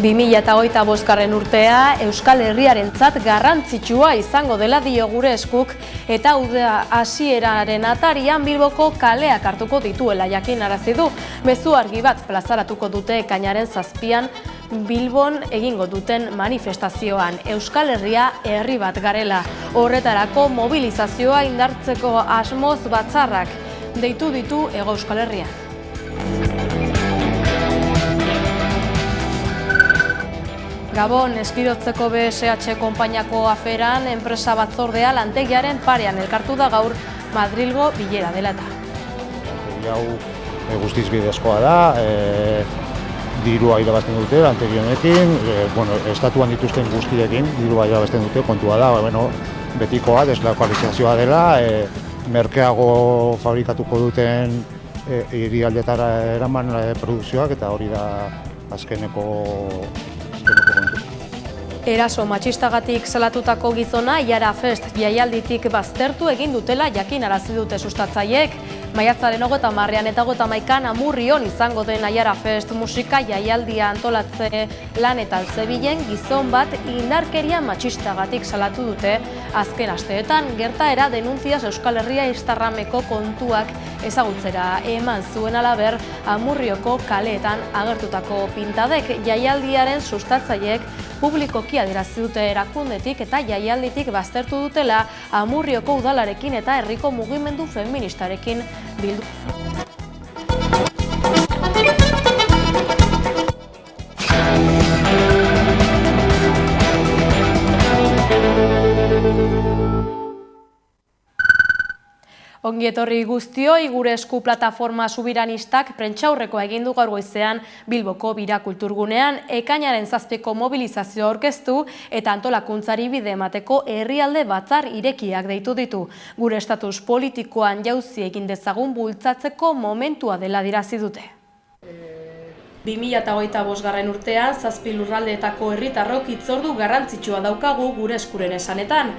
2025. urtea Euskal Herriarentzat garrantzitsua izango dela dio Gure Eskuk eta uda hasieraren atarian Bilboko kaleak hartuko dituela jakinarazi du. Mezu argi bat plazaratuko dute ekainaren 7an Bilbon egingo duten manifestazioan. Euskal Herria herri bat garela. Horretarako mobilizazioa indartzeko asmoz batzarrak deitu ditu Hego Euskal Herrian. Gabon, eskirotzeko BSH konpainiako aferan enpresa batzordea lantegiaren parean elkartu da gaur Madrilgo bilera dela eta. Hau guztiz bidezkoa da, dirua irabazten dute lantegi honekin, estatuan dituzten guztiekin dirua irabazten dute, kontua da, betikoa, deslokalizazioa dela, merkeago fabrikatuko duten hirialdetara eraman produkzioak eta hori da azkeneko kontu. Eraso matxistagatik salatutako gizona Iara Fest jaialditik baztertu egin dutela jakinarazi dute sustatzaileek. Maiatzaren 30an eta 31an Amurrion izango den Iara Fest musika jaialdia antolatze lanetan zebilen gizon bat indarkeria matxistagatik salatu dute azken asteetan. Gertaera denuntziaz Euskal Herria Instagrameko kontuak ezagutzera eman zuen halaber Amurrioko kaleetan agertutako pintadek. Jaialdiaren sustatzaileek publikoki adierazi dute erakundetik eta jaialditik baztertu dutela Amurrioko udalarekin eta herriko mugimendu feministarekin bildu. Ongi etorri guztioi, Gure Esku plataforma subiranistak prentsaurrekoa egin du gaur goizean Bilboko Bira Kulturgunean, ekainaren 7ko mobilizazioa aurkeztu eta antolakuntzari bide emateko herrialde batzar irekiak deitu ditu. Gure estatus politikoan jauzi egin dezagun bultzatzeko momentua dela adierazi dute. 2025. urtean 7 lurraldeetako herritarrok hitzordu garrantzitsua daukagu Gure Eskuren esanetan.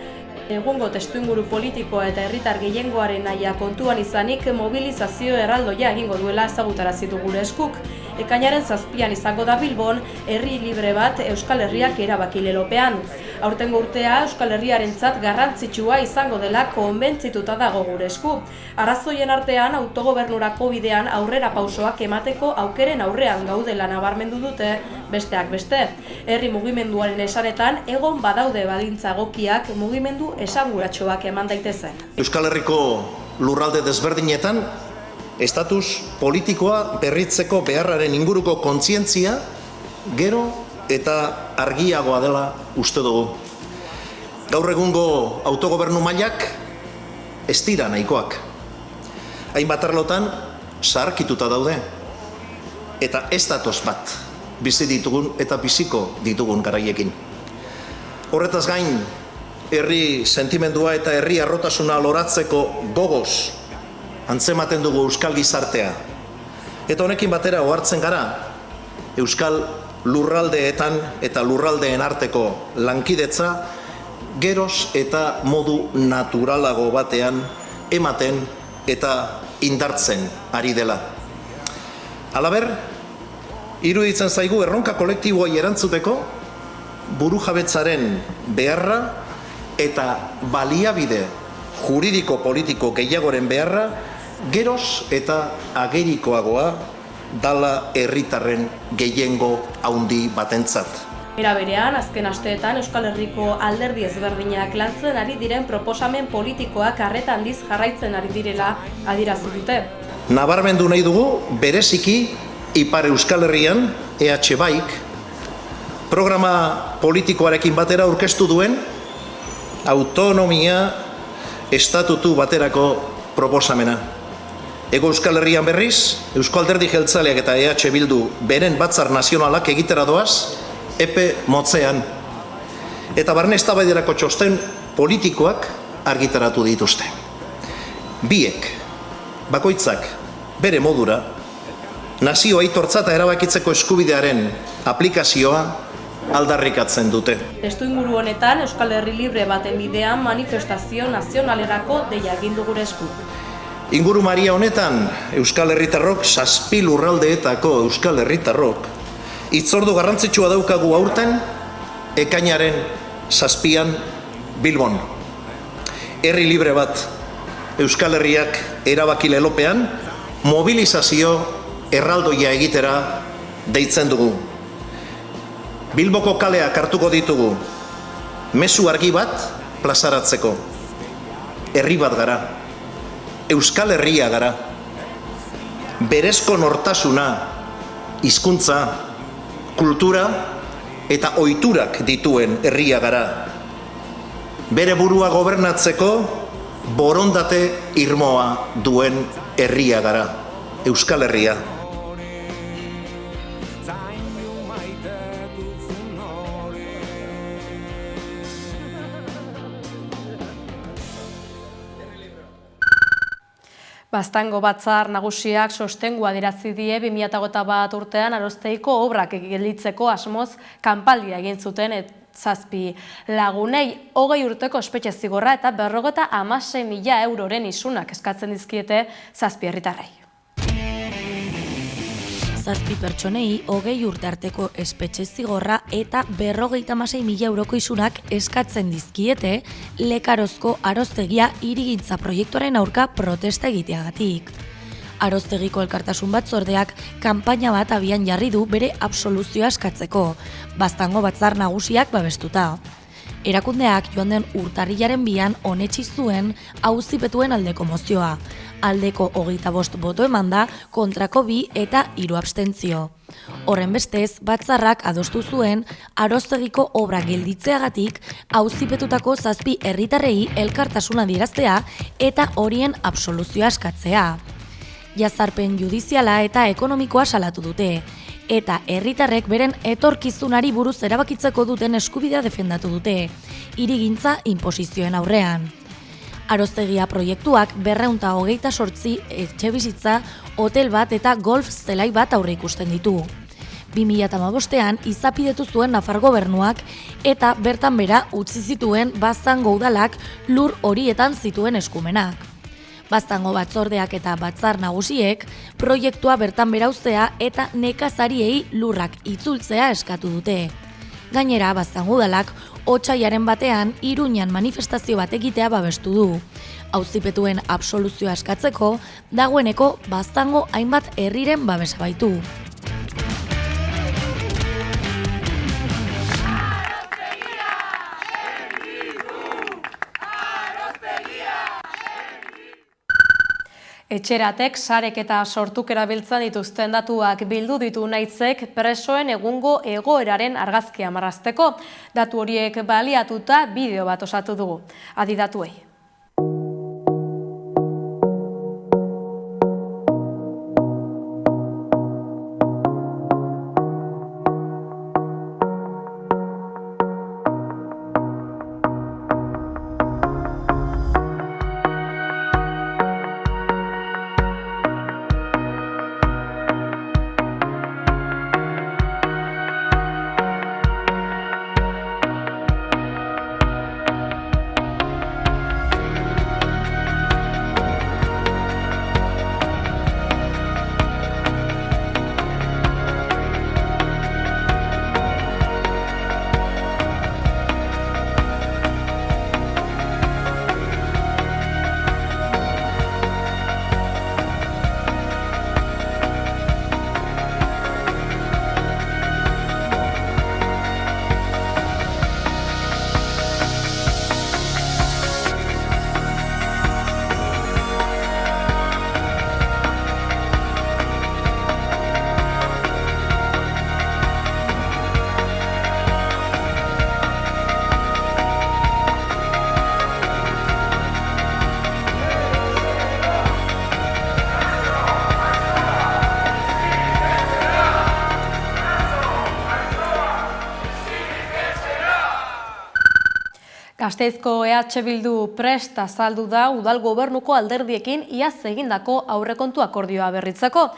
Egungo testuinguru politikoa eta herritar gehiengoaren nahia kontuan izanik mobilizazio erraldoia egingo duela ezagutarazi du Gure Eskuk. Ekainaren 7an izango da Bilbon herri libre bat Euskal Herriak erabaki lelopean. Aurtengo urtea Euskal Herriarentzat garrantzitsua izango dela konbentzituta dago Gure Esku. Arrazoien artean autogobernurako bidean aurrera pausoak emateko aukeren aurrean gaudela nabarmendu dute besteak beste. Herri mugimenduaren esanetan egon badaude baldintza egokiak mugimendu esanguratsuak eman daitezen. Euskal Herriko lurralde desberdinetan estatus politikoa berritzeko beharraren inguruko kontzientzia gero eta argiagoa dela uste dugu. Gaur egungo autogobernu mailak ez dira nahikoak. Hainbat arlotan zaharkituta daude eta ez datoz bat bizi ditugun eta biziko ditugun garaiekin. Horretaz gain, herri sentimendua eta herri harrotasuna loratzeko gogoz antzematen dugu euskal gizartea. Eta honekin batera ohartzen gara, euskal lurraldeetan eta lurraldeen arteko lankidetza geroz eta modu naturalago batean ematen eta indartzen ari dela. Halaber, iruditzen zaigu erronka kolektiboei erantzuteko burujabetzaren beharra eta baliabide juridiko politiko gehiagoren beharra geroz eta agerikoagoa dala herritarren gehiengo handi batentzat. Era berean, azken asteetan Euskal Herriko alderdi ezberdinak lantzen ari diren proposamen politikoak arreta handiz jarraitzen ari direla adierazi dute. Nabarmendu nahi dugu bereziki Ipar Euskal Herrian EH Baik programa politikoarekin batera aurkeztu duen autonomia estatutu baterako proposamena. Hego Euskal Herrian berriz, Eusko Alderdi Jeltzaleak eta EH Bildu beren batzar nazionalak egitera doaz, epe motzean. Eta barne eztabaidarako txosten politikoak argitaratu dituzte. Biek, bakoitzak, bere modura, nazio aitortza eta erabakitzeko eskubidearen aplikazioa aldarrikatzen dute. Testuinguru honetan Euskal Herri Libre baten bidean manifestazio nazionalerako deia egin du Gure Esku. Inguru maria honetan Euskal Herritarrok 7 lurraldeetako Euskal Herritarrok Hitzordu garrantzitsua daukagu aurten, ekainaren 7 Bilbon. Herri libre bat, Euskal Herriak erabaki lelopean, mobilizazio erraldoia egitera deitzen dugu. Bilboko kaleak hartuko ditugu, mezu argi bat plazaratzeko. Herri bat gara, Euskal Herria gara. Berezko nortasuna, hizkuntza, kultura eta ohiturak dituen herria gara. Bere burua gobernatzeko borondate irmoa duen herria gara, Euskal Herria. Baztango batzar nagusiak sostengua adierazi die 2021 urtean Arosteiko obrak gelditzeko asmoz kanpaldia egin zuten 7 lagunei 20 urteko espetxe zigorra eta 56.000 euroren isunak eskatzen dizkiete 7 herritarrei. 7 pertsonei 20 urte arteko espetxe zigorra eta 56.000 euroko isunak eskatzen dizkiete Lekarozko Arostegia hirigintza proiektuaren aurka protesta egiteagatik. Arostegiko elkartasun batzordeak kanpaina bat abian jarri du bere absoluzioa eskatzeko, Baztango batzar nagusiak babestuta. Erakundeak joan den urtarrilaren 2an onetsi zuen auzipetuen aldeko mozioa. Aldeko 25 boto emanda, kontrako 2 eta 3 abstentzio. Horren bestez, batzarrak adostu zuen Arostegiko obra gelditzeagatik auzipetutako 7 herritarrei elkartasuna adieraztea eta horien absoluzioa eskatzea. Jazarpen judiziala eta ekonomikoa salatu dute, eta herritarrek beren etorkizunari buruz erabakitzeko duten eskubidea defendatu dute, hirigintza inposizioen aurrean. Arostegia proiektuak 228 etxebizitza, hotel bat eta golf zelai bat aurre ikusten ditu. 2015ean izapidetu zuen Nafar gobernuak eta bertan bera utzi zituen Baztango udalak lur horietan zituen eskumenak. Baztango batzordeak eta batzar nagusiek proiektua bertan bera uztea eta nekazariei lurrak itzultzea eskatu dute. Gainera, Baztango udalak otsailaren batean Iruñan manifestazio bat egitea babestu du. Auzipetuen absoluzioa eskatzeko, dagoeneko Baztango hainbat herriren babesa baitu. Etxeratek, sarek eta sortuk erabiltzen dituzten datuak bildu ditu Unaitzek presoen egungo egoeraren argazkia marrazteko. Datu horiek baliatuta bideo bat osatu dugu. Adi datuei. Gasteizko Bildu prest azaldu da udal gobernuko alderdiekin iaz egindako aurrekontu akordioa berritzeko.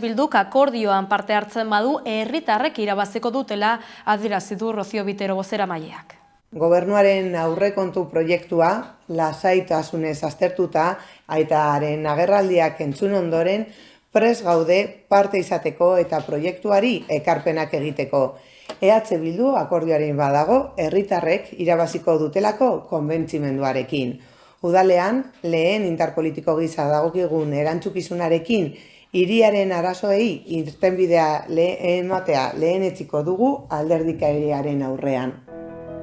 Bilduk akordioan parte hartzen badu herritarrek irabaziko dutela adierazi du Rozio Bitero bozeramaileak. Gobernuaren aurrekontu proiektua lasaitasunez aztertuta eta haren agerraldiak entzun ondoren prest gaude parte izateko eta proiektuari ekarpenak egiteko. EH Bildu akordioaren badago, herritarrek irabaziko dutelako konbentzimenduarekin. Udalean, lehen interpolitiko gisa dagokigun erantzukizunarekin hiriaren arazoei irtenbidea ematea lehenetsiko dugu alderdikariaren aurrean.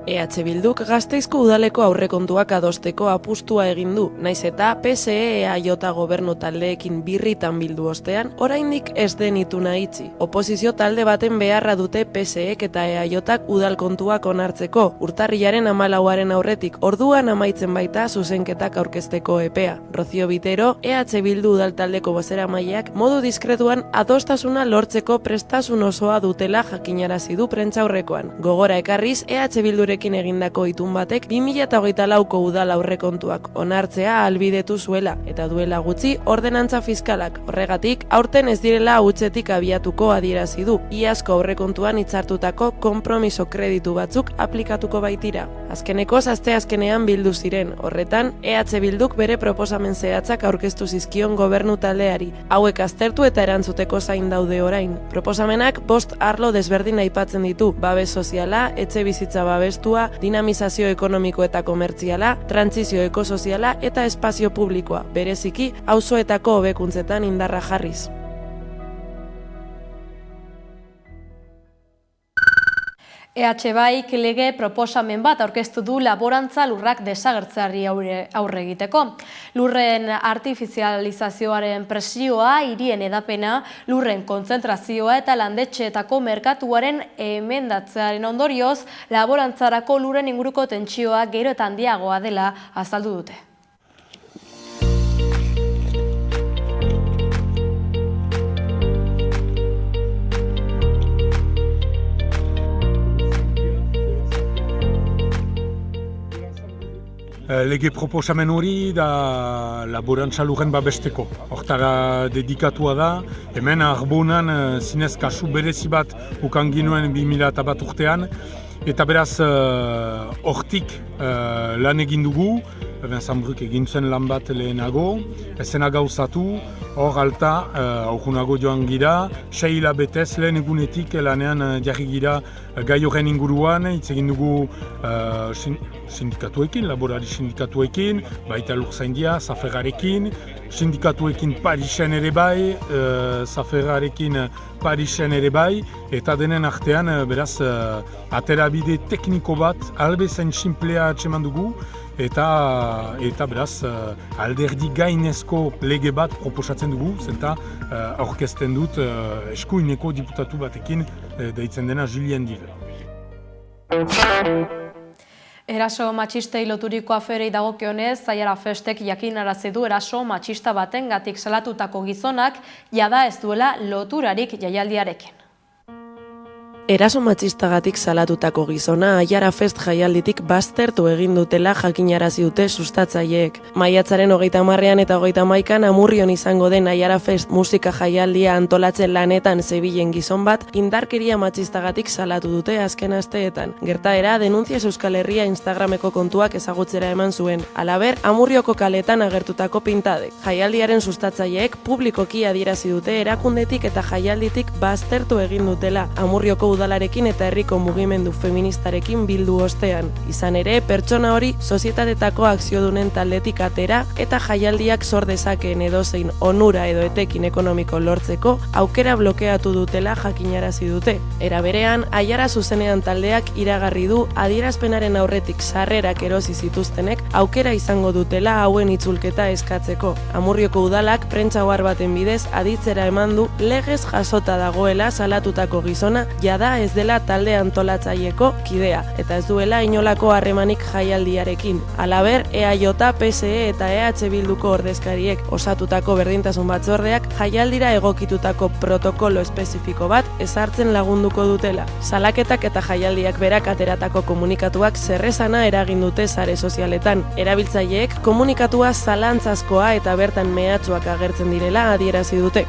EH Bilduk Gasteizko udaleko aurrekontuak adosteko apustua egin du, naiz eta PSE-EAJ gobernu taldeekin birritan bildu ostean, oraindik ez den ituna itxi. Oposizio talde baten beharra dute PSEek eta EAJak udal kontuak onartzeko, urtarrilaren 14aren aurretik, orduan amaitzen baita zuzenketak aurkezteko epea. Rocío Vitero, EH Bildu udal taldeko bozeramaileak modu diskretuan adostasuna lortzeko prestasun osoa dutela jakinarazi du prentsaurrekoan. Gogora ekarriz, EH Bildurekin egindako itun batek 2024ko udal aurrekontuak onartzea ahalbidetu zuela eta duela gutxi ordenantza fiskalak. Horregatik, aurten ez direla hutsetik abiatuko adierazi du. Iazko aurrekontuan hitzartutako konpromiso kreditu batzuk aplikatuko baitira. Azkenekoz asteazkenean bildu ziren. Horretan, EH Bilduk bere proposamen zehatzak aurkeztu zizkion gobernu taldeari. Hauek aztertu eta erantzuteko zain daude orain. Proposamenak 5 arlo desberdin aipatzen ditu: babes soziala, etxe bizitza babestua, dinamizazio ekonomiko eta komertziala, trantsizio ekosoziala eta espazio publikoa, bereziki auzoetako hobekuntzetan indarra jarriz. EH Baik lege proposamen bat aurkeztu du laborantza lurrak desagertzeari aurre egiteko. Lurren artifizializazioaren presioa, hirien edapena, lurren kontzentrazioa eta landetxeetako merkatuaren emendatzearen ondorioz, laborantzarako lurren inguruko tentsioa gero eta handiagoa dela azaldu dute. Lege proposamen hori da laborantza lurren babesteko. Hortara dedikatua da, hemen Arbonan zinez kasu berezi bat ukan ginuen 2001 urtean, eta beraz hortik lan egin dugu, Vincent egin zen lan bat lehenago, ezena gauzatu, hor alta, aurkunago joan gira, 6 hilabetez lehen egunetik lanean jarri gira gai horren inguruan, hitz egin dugu sindikatuekin, laborari sindikatuekin, baita Lurzaindia, Zaferrarekin, sindikatuekin Parisen ere bai, Zaferrarekin Parisen ere bai, eta denen artean beraz aterabide tekniko bat, albezain simplea atseman dugu, eta beraz alderdi gainezko lege bat proposatzen dugu, zenta aurkezten dut eskuineko diputatu batekin deitzen dena Julien Dive. Eraso matxistei loturiko aferei dagokionez, Zaiara Festek jakinarazi du eraso matxista batengatik salatutako gizonak jada ez duela loturarik jaialdiarekin. Eraso matxistagatik salatutako gizona Zaiara Fest jaialditik baztertu egin dutela jakinarazi dute sustatzaileek. Maiatzaren 30ean eta 31ean Amurrion izango den Zaiara Fest musika jaialdia antolatzen lanetan zebilen gizon bat indarkeria matxistagatik salatu dute azken asteetan. Gertaera Denuncias Euskal Herria Instagrameko kontuak ezagutzera eman zuen. Halaber, Amurrioko kaletan agertutako pintadek. Jaialdiaren sustatzaileek publikoki adierazi dute erakundetik eta jaialditik baztertu egin dutela Amurrioko udalarekin eta herriko mugimendu feministarekin bildu ostean. Izan ere, pertsona hori sozietateko akziodunen taldetik atera eta jaialdiak sor dezakeen edozein onura edo etekin ekonomiko lortzeko aukera blokeatu dutela jakinarazi dute. Era berean, Aiara zuzenean taldeak iragarri du adierazpenaren aurretik sarrerak erosi zituztenek aukera izango dutela hauen itzulketa eskatzeko. Amurrioko udalak prentsa ohar baten bidez aditzera eman du legez jasota dagoela salatutako gizona jada ez dela talde antolatzaieko kidea, eta ez duela inolako harremanik jaialdiarekin. Halaber, EAJ, PSE eta EH Bilduko ordezkariek osatutako berdintasun batzordeak jaialdira egokitutako protokolo espezifiko bat ezartzen lagunduko dutela. Salaketak eta jaialdiak berak ateratako komunikatuak zerrezana eragin dute sare sozialetan. Erabiltzaileek komunikatua zalantzazkoa eta bertan mehatxuak agertzen direla adierazi dute.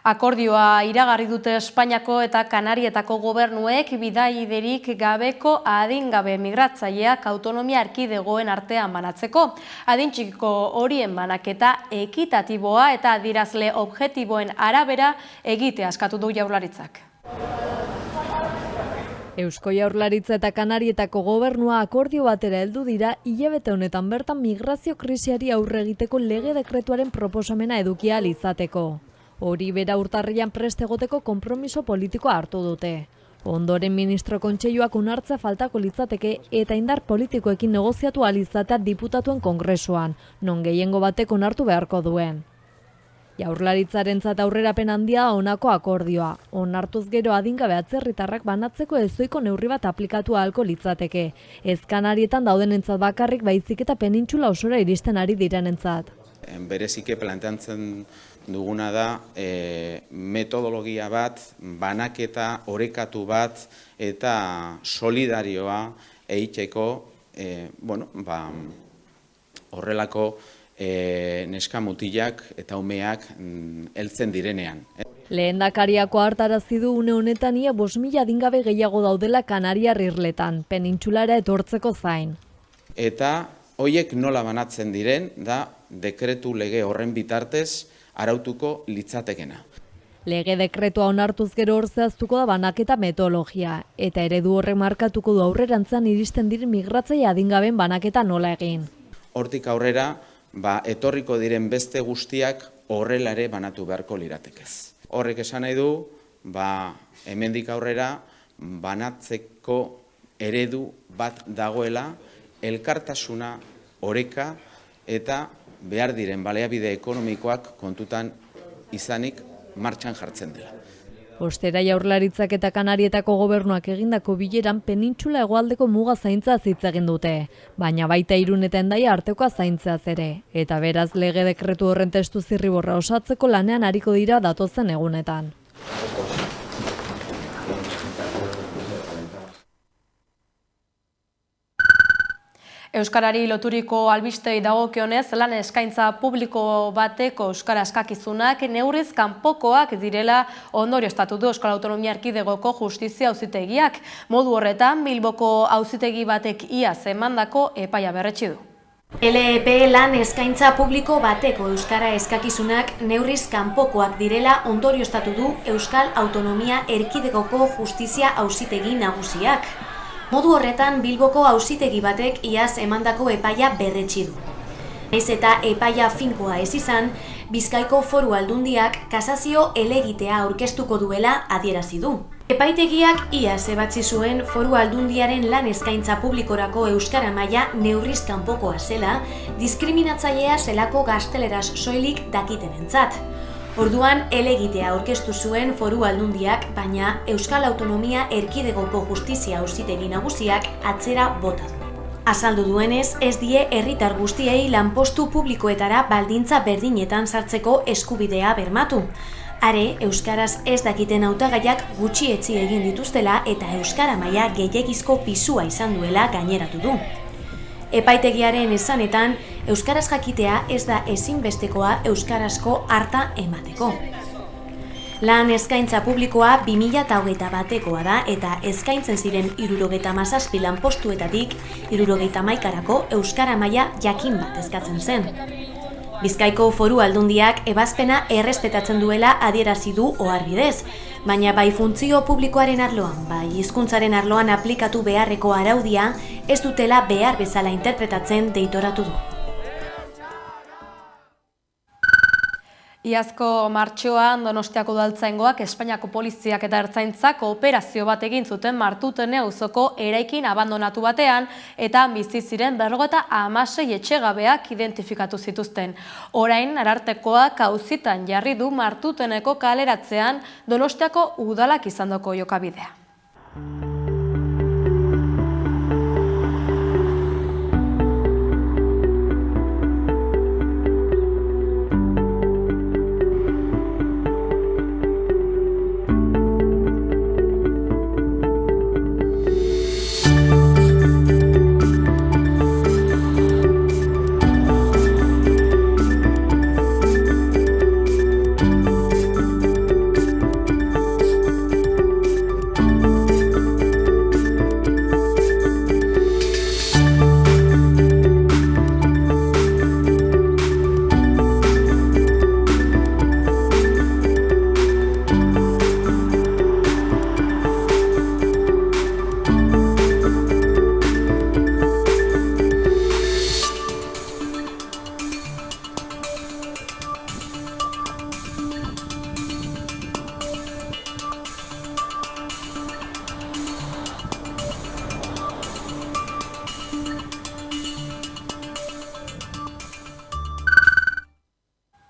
Akordioa iragarri dute Espainiako eta Kanarietako gobernuek bidaiderik gabeko adingabe migratzaileak autonomia erkidegoen artean banatzeko. Adin txikiko horien banaketa ekitatiboa eta adierazle objektiboen arabera egitea eskatu du Jaurlaritzak. Eusko Jaurlaritza eta Kanarietako gobernua akordio batera heldu dira hilabete honetan bertan migrazio krisiari aurre egiteko lege dekretuaren proposamena eduki ahal izateko. Hori bera urtarrian prest egoteko konpromiso politikoa hartu dute. Ondoren ministro kontseiluak onartzea faltako litzateke eta indar politikoekin negoziatu ahal izatea diputatuen kongresuan, non gehiengo batek onartu beharko duen. Jaurlaritzarentzat aurrerapen handia honako akordioa. Onartuz gero adingabe atzerritarrak banatzeko ezohiko neurri bat aplikatu ahalko litzateke. Ez Kanarietan daudenentzat bakarrik baizik eta penintxula osora iristen ari direnentzat. Berezike planteatzen duguna da metodologia bat, banaketa orekatu bat eta solidarioa egiteko horrelako neska mutilak eta umeak heltzen direnean. Lehendakariako hartarazi du une honetan ia 5.000 adingabe gehiago daudela Kanariar irletan, penintsulara etortzeko zain. Eta hoiek nola banatzen diren da dekretu lege horren bitartez arautuko litzatekena. Lege dekretua onartuz gero hor zehaztuko da banaketa metodologia, eta eredu horrek markatuko du aurrerantzan iristen diren migratzaile adingaben banaketa nola egin. Hortik aurrera, etorriko diren beste guztiak horrela ere banatu beharko liratekez. Horrek esan nahi du, hemendik aurrera banatzeko eredu bat dagoela, elkartasuna, oreka eta behar diren baliabide ekonomikoak kontutan izanik martxan jartzen dela. Ostera Jaurlaritzak eta Kanarietako gobernuak egindako bileran penintxula hegoaldeko muga zaintza hitz egin dute, baina baita Irun eta Hendaia artekoa zaintzeaz ere, eta beraz lege dekretu horren testu zirriborra osatzeko lanean ariko dira datozen egunetan. Euskarari loturiko albistei dagokionez, lan eskaintza publiko bateko euskara eskakizunak neurriz kanpokoak direla ondorioztatu du Euskal Autonomia Erkidegoko Justizia Auzitegiak. Modu horretan, Bilboko auzitegi batek iaz emandako epaia berretsi du. LEP lan eskaintza publiko bateko euskara eskakizunak neurriz kanpokoak direla ondorioztatu du Euskal Autonomia Erkidegoko Justizia Auzitegi Nagusiak. Modu horretan, Bilboko auzitegi batek iaz emandako epaia berretsi du. Naiz eta epaia finkoa ez izan, Bizkaiko Foru Aldundiak kasazio helegitea aurkeztuko duela adierazi du. Epaitegiak iaz ebatzi zuen Foru Aldundiaren lan eskaintza publikorako euskara maila neurriz kanpokoa zela, diskriminatzailea zelako gazteleraz soilik dakitenentzat. Orduan, helegitea aurkeztu zuen Foru Aldundiak, baina Euskal Autonomia Erkidegoko Justizia Auzitegi Nagusiak atzera bota du. Azaldu duenez, ez die herritar guztiei lanpostu publikoetara baldintza berdinetan sartzeko eskubidea bermatu. Are, euskaraz ez dakiten hautagaiak gutxietsi egin dituztela eta euskara maila gehiegizko pisua izan duela gaineratu du. Epaitegiaren esanetan, euskaraz jakitea ez da ezinbestekoa euskarazko harta emateko. Lan eskaintza publikoa 2021ekoa da eta eskaintzen ziren 77 lanpostuetatik 71erako euskara maila jakin bat eskatzen zen. Bizkaiko Foru Aldundiak ebazpena errespetatzen duela adierazi du oharbidez, baina bai funtzio publikoaren arloan, bai hizkuntzaren arloan aplikatu beharreko araudia ez dutela behar bezala interpretatzen deitoratu du. Iazko martxoan Donostiako udaltzaingoak Espainiako poliziak eta ertzaintzak operazio bat egin zuten Martutene auzoko eraikin abandonatu batean eta bizi ziren 56 etxegabeak identifikatu zituzten. Orain Arartekoak auzitan jarri du Martuteneko kaleratzean Donostiako udalak izandako jokabidea.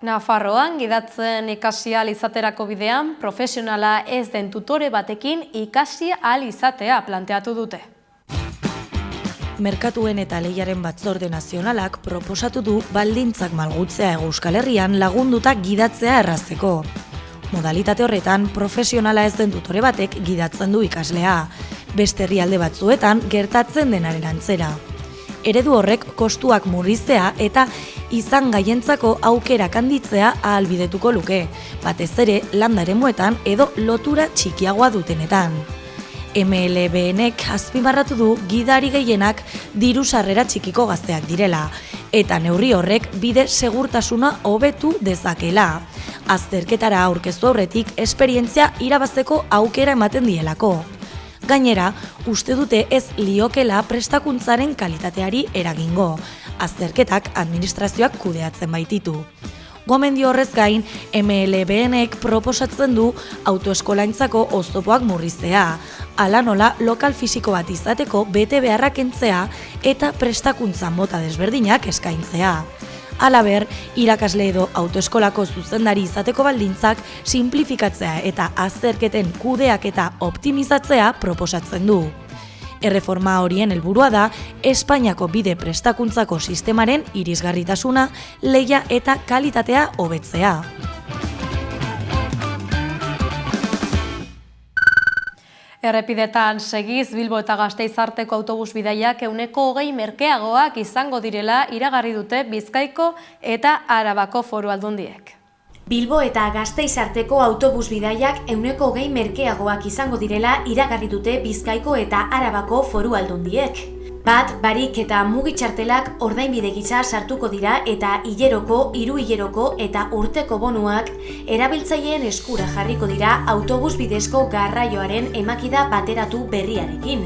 Nafarroan gidatzen ikasi ahal izaterako bidean, profesionala ez den tutore batekin ikasi ahal izatea planteatu dute. Merkatuen eta Lehiaren Batzorde Nazionalak proposatu du baldintzak malgutzea Euskal Herrian lagunduta gidatzea errazteko. Modalitate horretan, profesionala ez den tutore batek gidatzen du ikaslea, beste herrialde batzuetan gertatzen denaren antzera. Eredu horrek kostuak murriztea eta izan gaientzako aukerak handitzea ahalbidetuko luke, batez ere landa eremuetan edo lotura txikiagoa dutenetan. MLBNek azpimarratu du gidari gehienak diru sarrera txikiko gazteak direla, eta neurri horrek bide segurtasuna hobetu dezakela. Azterketara aurkeztu aurretik esperientzia irabazteko aukera ematen dielako. Gainera, uste dute ez liokela prestakuntzaren kalitateari eragingo. Azterketak administrazioak kudeatzen baititu. Gomendio horrez gain, MLBNek proposatzen du autoeskolaintzako oztopoak murriztea, hala nola lokal fisiko bat izateko bete beharrak kentzea eta prestakuntza mota desberdinak eskaintzea. Halaber, irakasle edo autoeskolako zuzendari izateko baldintzak simplifikatzea eta azterketen kudeak eta optimizatzea proposatzen du. Erreforma horien helburua da Espainiako bide prestakuntzako sistemaren irisgarritasuna, lehia eta kalitatea hobetzea. Errepidetan segiz Bilbo eta Gasteiz arteko autobus bidaiak 20% merkeagoak izango direla iragarri dute Bizkaiko eta Arabako Foru Aldundiek. Bilbo eta Gasteiz arteko autobus bidaiak 20% merkeagoak izango direla iragarri dute Bizkaiko eta Arabako Foru Aldundiek. Bat, barik eta mugitxartelak ordainbide gisa sartuko dira eta hileroko, 3 hileroko eta urteko bonuak erabiltzaileen eskura jarriko dira autobus bidezko garraioaren emakida bateratu berriarekin.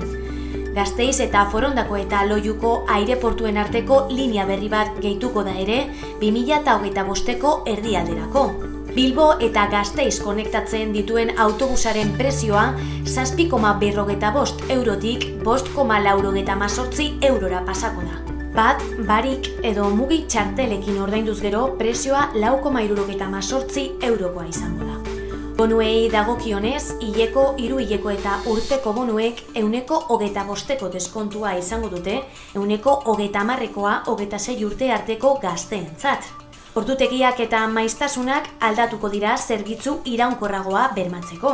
Gasteiz eta Forondako eta Loiuko aireportuen arteko linea berri bat gehituko da ere 2025ko erdialderako. Bilbo eta Gasteiz konektatzen dituen autobusaren prezioa 7,45 eurotik 5,98 eurora pasako da. Bat, barik edo mugi txartelekin ordainduz gero prezioa 4,78 eurokoa izango da. Bonuei dagokionez, hileko, 3 hileko eta urteko bonuek 25%ko deskontua izango dute, 20%koa 26 urte arteko gazteentzat. Ordutegiak eta maiztasunak aldatuko dira zerbitzu iraunkorragoa bermatzeko.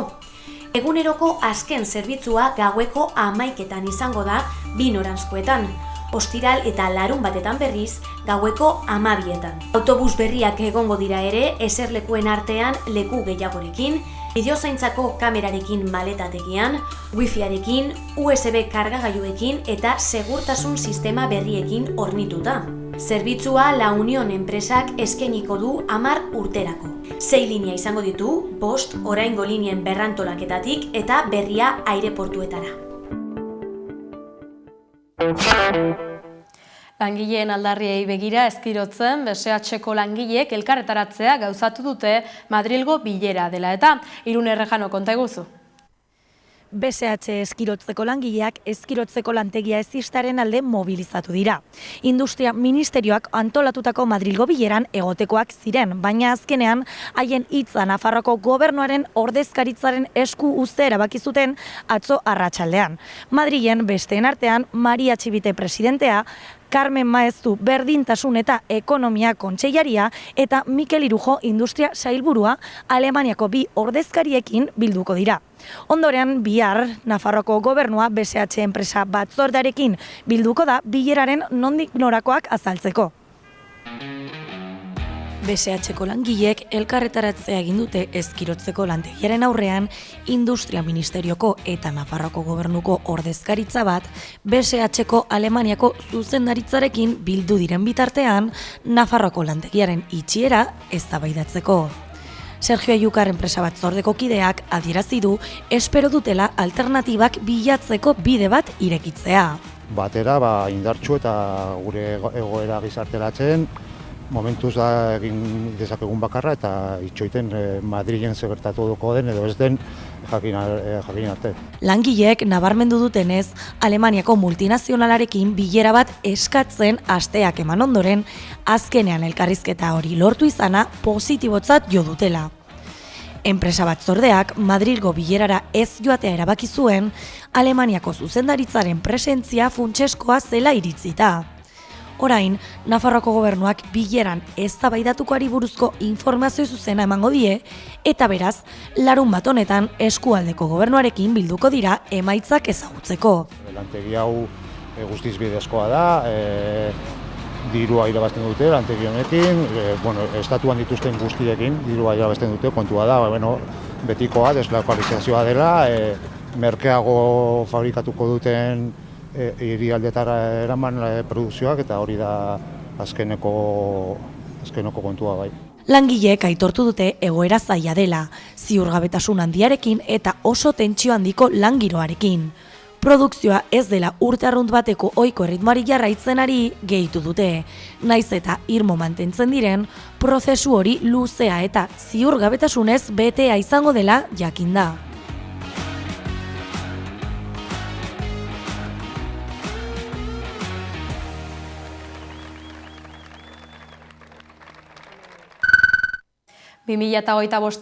Eguneroko azken zerbitzua gaueko 11etan izango da 2 noranzkoetan, ostiral eta larun batetan berriz gaueko 12etan. Autobus berriak egongo dira ere eserlekuen artean leku gehiagorekin, bideozaintzako kamerarekin maletategian, wifiarekin, USB kargagailuekin eta segurtasun sistema berriekin hornituta. Zerbitzua La Union enpresak eskainiko du 10 urterako. 6 linea izango ditu, 5 oraingo linien berrantolaketatik eta berria aireportuetara. Langileen aldarriei begira eskirotzen, BSH-ko langileek elkarretaratzea gauzatu dute Madrilgo bilera dela eta Irune Errejano konta eguzu. BSH eskirotzeko langileak eskirotzeko lantegia ezistaren alde mobilizatu dira. Industria Ministerioak antolatutako Madrilgo bileran egotekoak ziren, baina azkenean haien hitza Nafarroako gobernuaren ordezkaritzaren esku uztea erabaki zuten atzo arratsaldean. Madrilen besteen artean Maria Txibite presidentea, Carmen Maeztu berdintasun eta ekonomia kontseilaria eta Mikel Irujo industria sailburua Alemaniako 2 ordezkariekin bilduko dira. Ondorean, bihar, Nafarroako gobernua BSH enpresa batzordearekin bilduko da bileraren nondik norakoak azaltzeko. BSH-ko langileek elkarretaratzea egin dute eskirotzeko lantegiaren aurrean Industria Ministerioko eta Nafarroako gobernuko ordezkaritza bat BSH-ko Alemaniako zuzendaritzarekin bildu diren bitartean Nafarroako lantegiaren itxiera eztabaidatzeko. Sergio Ayukar enpresa batzordeko kideak adierazi du espero dutela alternatibak bilatzeko bide bat irekitzea. Batera indartsu eta gure egoera gizarteratzen momentuz da egin dezakegun bakarra eta itxoiten Madrilen zer gertatu den edo ez den jakin arte. Langileek nabarmendu dutenez, Alemaniako multinazionalarekin bilera bat eskatzen asteak eman ondoren, azkenean elkarrizketa hori lortu izana positibotzat jo dutela. Enpresa batzordeak Madrilgo bilerara ez joatea erabaki zuen, Alemaniako zuzendaritzaren presentzia funtseskoa zela iritzita. Orain, Nafarroako gobernuak bileran eztabaidatukoari buruzko informazio zuzena emango die, eta beraz, larunbat honetan eskualdeko gobernuarekin bilduko dira emaitzak ezagutzeko. Lantegi hau guztiz bidezkoa da, dirua irabazten dute lantegi honekin, estatuan dituzten guztiekin dirua irabazten dute, kontua da, betikoa, deslokalizazioa dela, merkeago fabrikatuko duten hirialdetara eraman produkzioak eta hori da azkeneko kontua bai. Langileek aitortu dute egoera zaila dela, ziurgabetasun handiarekin eta oso tentsio handiko langiroarekin. Produkzioa ez dela urte arrunt bateko ohiko erritmoari jarraitzen ari gehitu dute. Naiz eta irmo mantentzen diren, prozesu hori luzea eta ziurgabetasunez betea izango dela jakinda.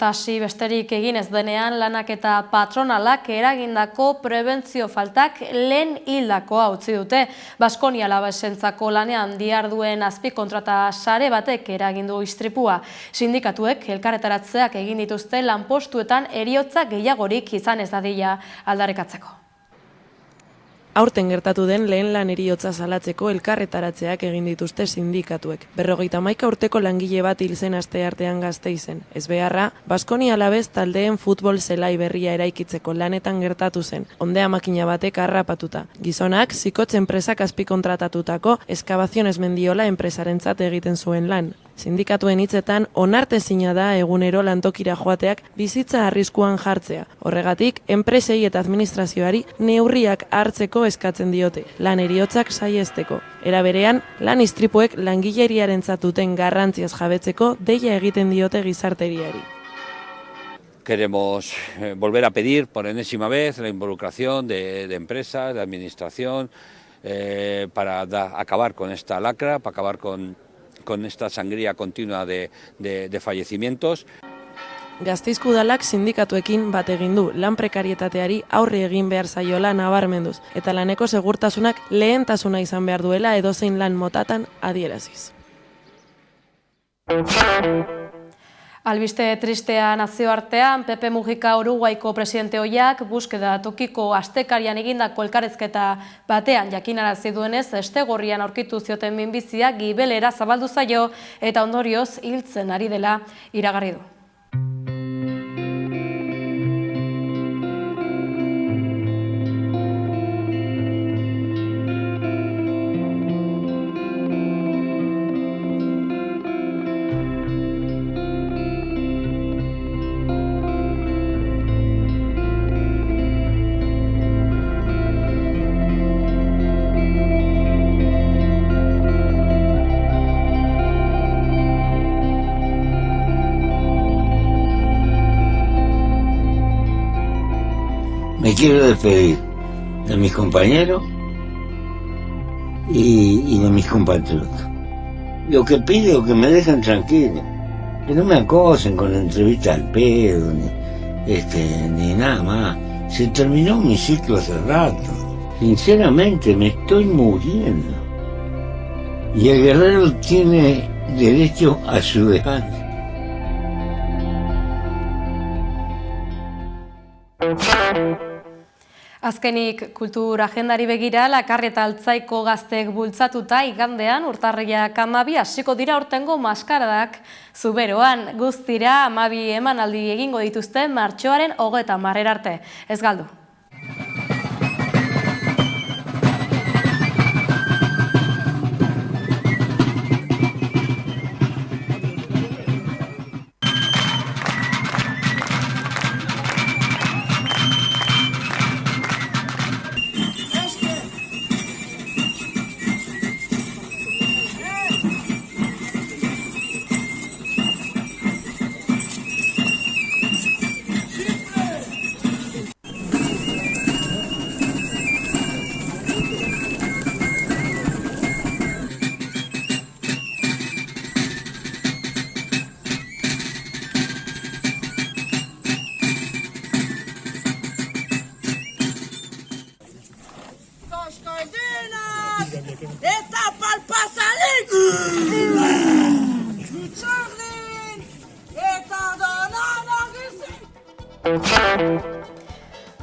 hasi besterik egin ez denean lanak eta patronalak eragindako prebentzio faltak lehen hildakoa utzi dute. Baskonia Alavesentzako lanean diharduen azpikontrata sare batek eragindu istripua. Sindikatuek elkarretaratzeak egin dituzte lanpostuetan heriotza gehiagorik izan ez dadila aldarrikatzeko. Aurten gertatu den lehen lan heriotza salatzeko elkarretaratzeak egin dituzte sindikatuek. 51 urteko langile bat hil zen asteartean Gasteizen. Ez beharra, Baskonia Alavez taldeen futbol zelai berria eraikitzeko lanetan gertatu zen, ondea makina batek harrapatuta. Gizonak, zikotz enpresak azpikontratatutako Excavaciones Mendiola enpresarentzat egiten zuen lan. Sindikatuen hitzetan, onartezina da egunero lantokira joateak bizitza arriskuan jartzea. Horregatik, enpresei eta administrazioari neurriak hartzeko eskatzen diote, lan heriotzak saihesteko. Era berean, lan istripuek langileriarentzat duten garrantziaz jabetzeko deia egiten diote gizarteriari. Queremos volver a pedir por enésima vez la involucración de empresas, de administración, para acabar con esta lacra, para acabar con esta sangría continua de fallecimientos. Gasteizko udalak sindikatuekin bat egin du lan prekarietateari aurre egin behar zaiola nabarmenduz, eta laneko segurtasunak lehentasuna izan behar duela edozein lan motatan adieraziz. Albiste tristea nazioartean, Pepe Mujica Uruguaiko presidente ohiak buskeda tokiko astekarian egindako elkarrizketa batean jakinarazi duenez, Estegorrian aurkitu zioten minbizia gibelera zabaldu zaio eta ondorioz hiltzen ari dela iragarri du. Me quiero despedir de mis compañeros y de mis compatriotas. Lo que pido es que me dejen tranquilo, que no me acosen con la entrevista al pedo, ni nada más. Se terminó mi ciclo hace rato. Sinceramente me estoy muriendo. Y el guerrero tiene derecho a su descanso. Azkenik kultur agendari begira, Lakarri eta Altzaiko gazteek bultzatuta igandean urtarriak 12 hasiko dira aurtengo maskaradak Zuberoan. Guztira 12 emanaldi egingo dituzte martxoaren 30 arte. Ez galdu.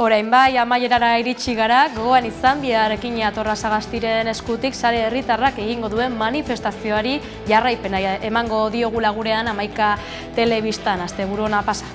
Orain bai, amaierara iritsi gara, gogoan izan biharekin atorra Sagastiren eskutik sare herritarrak egingo duen manifestazioari jarraipena emango diogula gurean 11 telebistan, asteburu ona pasa.